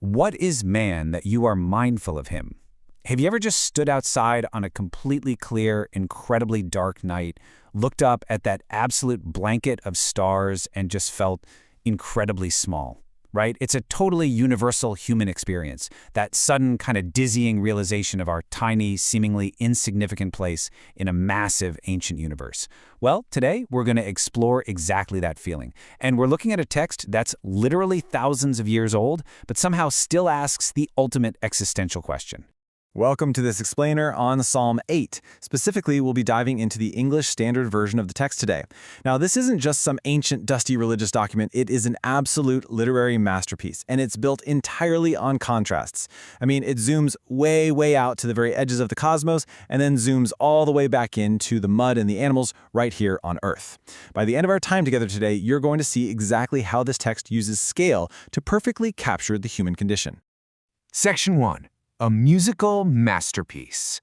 What is man that you are mindful of him? Have you ever just stood outside on a completely clear, incredibly dark night, looked up at that absolute blanket of stars, and just felt incredibly small? Right? It's a totally universal human experience, that sudden kind of dizzying realization of our tiny, seemingly insignificant place in a massive ancient universe. Well, today we're going to explore exactly that feeling. And we're looking at a text that's literally thousands of years old, but somehow still asks the ultimate existential question. Welcome to this explainer on Psalm 8. Specifically, we'll be diving into the English Standard Version of the text today. Now, this isn't just some ancient, dusty religious document. It is an absolute literary masterpiece, and it's built entirely on contrasts. I mean, it zooms way out to the very edges of the cosmos, and then zooms all the way back into the mud and the animals right here on Earth. By the end of our time together today, you're going to see exactly how this text uses scale to perfectly capture the human condition. Section 1. A musical masterpiece.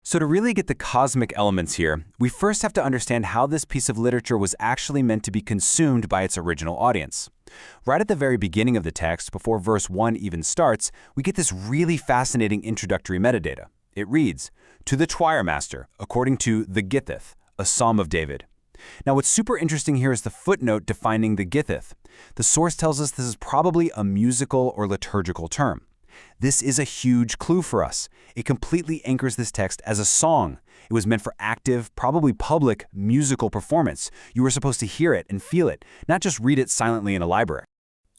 So to really get the cosmic elements here, we first have to understand how this piece of literature was actually meant to be consumed by its original audience. Right at the very beginning of the text, before verse 1 even starts, we get this really fascinating introductory metadata. It reads, "To the choir master, according to the Gittith, a psalm of David." Now what's super interesting here is the footnote defining the Gittith. The source tells us this is probably a musical or liturgical term. This is a huge clue for us. It completely anchors this text as a song. It was meant for active, probably public, musical performance. You were supposed to hear it and feel it, not just read it silently in a library.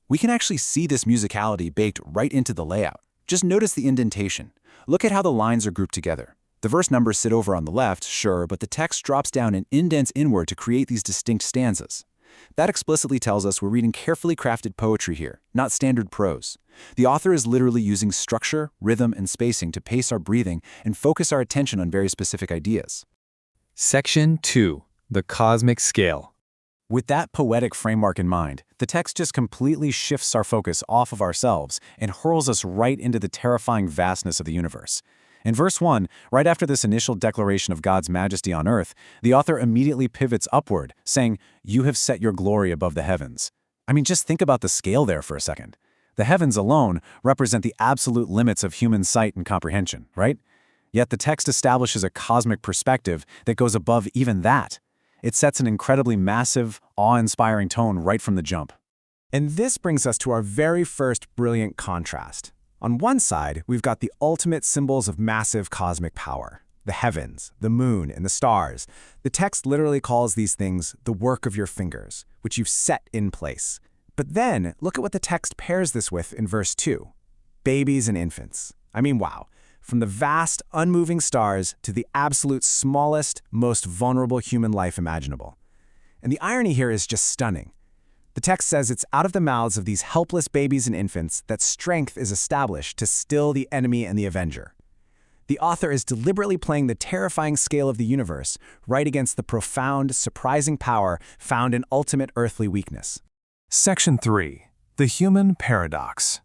We can actually see this musicality baked right into the layout. Just notice the indentation. Look at how the lines are grouped together. The verse numbers sit over on the left, sure, but the text drops down and indents inward to create these distinct stanzas. That explicitly tells us we're reading carefully crafted poetry here, not standard prose. The author is literally using structure, rhythm, and spacing to pace our breathing and focus our attention on very specific ideas. Section 2. The Cosmic Scale. With that poetic framework in mind, the text just completely shifts our focus off of ourselves and hurls us right into the terrifying vastness of the universe. In verse 1, right after this initial declaration of God's majesty on earth, the author immediately pivots upward, saying, "You have set your glory above the heavens." I mean, just think about the scale there for a second. The heavens alone represent the absolute limits of human sight and comprehension, right? Yet the text establishes a cosmic perspective that goes above even that. It sets an incredibly massive, awe-inspiring tone right from the jump. And this brings us to our very first brilliant contrast. On one side, we've got the ultimate symbols of massive cosmic power, the heavens, the moon, and the stars. The text literally calls these things the work of your fingers, which you've set in place. But then, look at what the text pairs this with in verse 2. Babies and infants. I mean, wow. From the vast, unmoving stars to the absolute smallest, most vulnerable human life imaginable. And the irony here is just stunning. The text says it's out of the mouths of these helpless babies and infants that strength is established to still the enemy and the avenger. The author is deliberately playing the terrifying scale of the universe right against the profound, surprising power found in ultimate earthly weakness. Section 3. The human paradox.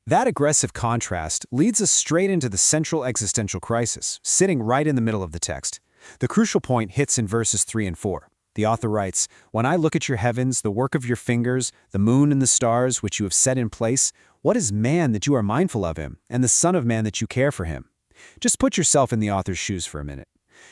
That aggressive contrast leads us straight into the central existential crisis, sitting right in the middle of the text. The crucial point hits in verses 3 and 4. The author writes, "When I look at your heavens, the work of your fingers, the moon and the stars which you have set in place, what is man that you are mindful of him, and the son of man that you care for him?" Just put yourself in the author's shoes for a minute.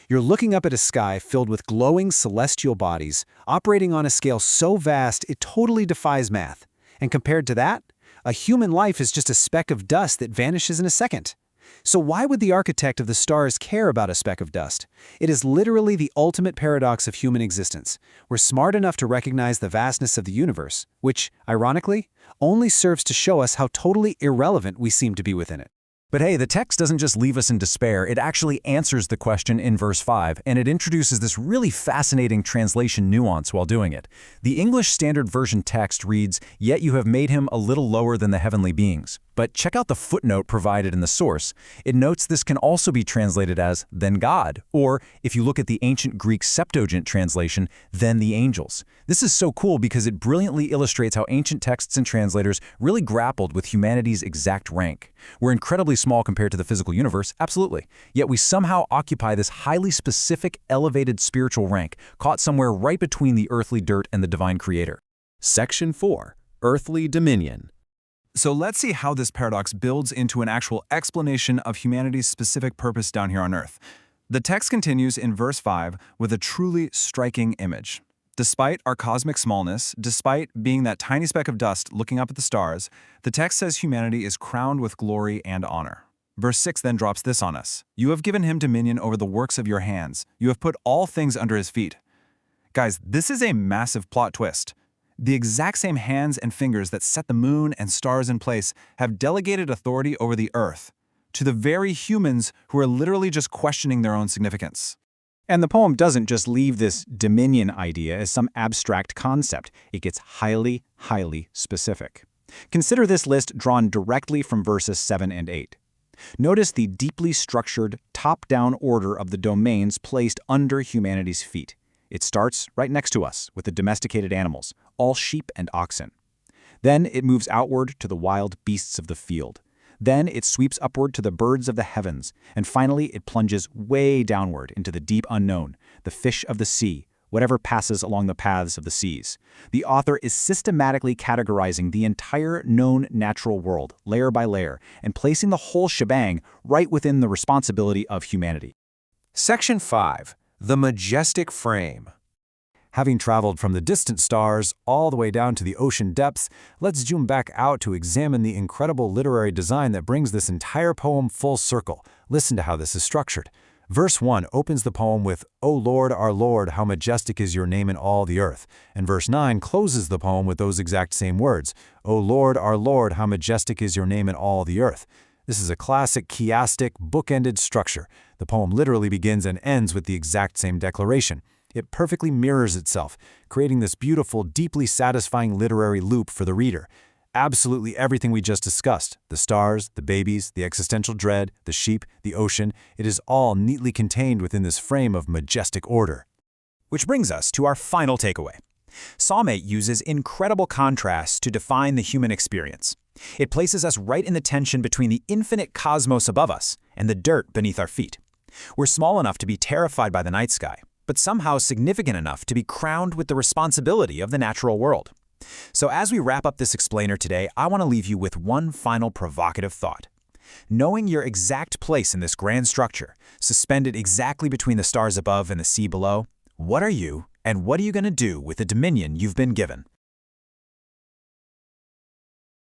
You're looking up at a sky filled with glowing celestial bodies, operating on a scale so vast it totally defies math. And compared to that, a human life is just a speck of dust that vanishes in a second. So why would the architect of the stars care about a speck of dust? It is literally the ultimate paradox of human existence. We're smart enough to recognize the vastness of the universe, which, ironically, only serves to show us how totally irrelevant we seem to be within it. But hey, the text doesn't just leave us in despair, it actually answers the question in verse 5, and it introduces this really fascinating translation nuance while doing it. The English Standard Version text reads, "Yet you have made him a little lower than the heavenly beings." But check out the footnote provided in the source. It notes this can also be translated as "than God," or, if you look at the ancient Greek Septuagint translation, "than the angels." This is so cool because it brilliantly illustrates how ancient texts and translators really grappled with humanity's exact rank. We're incredibly small compared to the physical universe, absolutely. Yet we somehow occupy this highly specific, elevated spiritual rank, caught somewhere right between the earthly dirt and the divine creator. Section 4. Earthly Dominion. So let's see how this paradox builds into an actual explanation of humanity's specific purpose down here on Earth. The text continues in verse 5 with a truly striking image. Despite our cosmic smallness, despite being that tiny speck of dust looking up at the stars, the text says humanity is crowned with glory and honor. Verse 6 then drops this on us. You have given him dominion over the works of your hands. You have put all things under his feet. Guys, this is a massive plot twist. The exact same hands and fingers that set the moon and stars in place have delegated authority over the earth to the very humans who are literally just questioning their own significance. And the poem doesn't just leave this dominion idea as some abstract concept. It gets highly, highly specific. Consider this list drawn directly from verses 7 and 8. Notice the deeply structured, top-down order of the domains placed under humanity's feet. It starts right next to us with the domesticated animals, all sheep and oxen. Then it moves outward to the wild beasts of the field. Then it sweeps upward to the birds of the heavens. And finally, it plunges way downward into the deep unknown, the fish of the sea, whatever passes along the paths of the seas. The author is systematically categorizing the entire known natural world, layer by layer, and placing the whole shebang right within the responsibility of humanity. Section 5. The Majestic Frame. Having traveled from the distant stars all the way down to the ocean depths, let's zoom back out to examine the incredible literary design that brings this entire poem full circle. Listen to how this is structured. Verse 1 opens the poem with, O Lord, our Lord, how majestic is your name in all the earth. And verse 9 closes the poem with those exact same words, O Lord, our Lord, how majestic is your name in all the earth. This is a classic chiastic, bookended structure. The poem literally begins and ends with the exact same declaration. It perfectly mirrors itself, creating this beautiful, deeply satisfying literary loop for the reader. Absolutely everything we just discussed, the stars, the babies, the existential dread, the sheep, the ocean, it is all neatly contained within this frame of majestic order. Which brings us to our final takeaway. Psalm 8 uses incredible contrasts to define the human experience. It places us right in the tension between the infinite cosmos above us and the dirt beneath our feet. We're small enough to be terrified by the night sky, but somehow significant enough to be crowned with the responsibility of the natural world. So as we wrap up this explainer today, I want to leave you with one final provocative thought. Knowing your exact place in this grand structure, suspended exactly between the stars above and the sea below, what are you and what are you going to do with the dominion you've been given?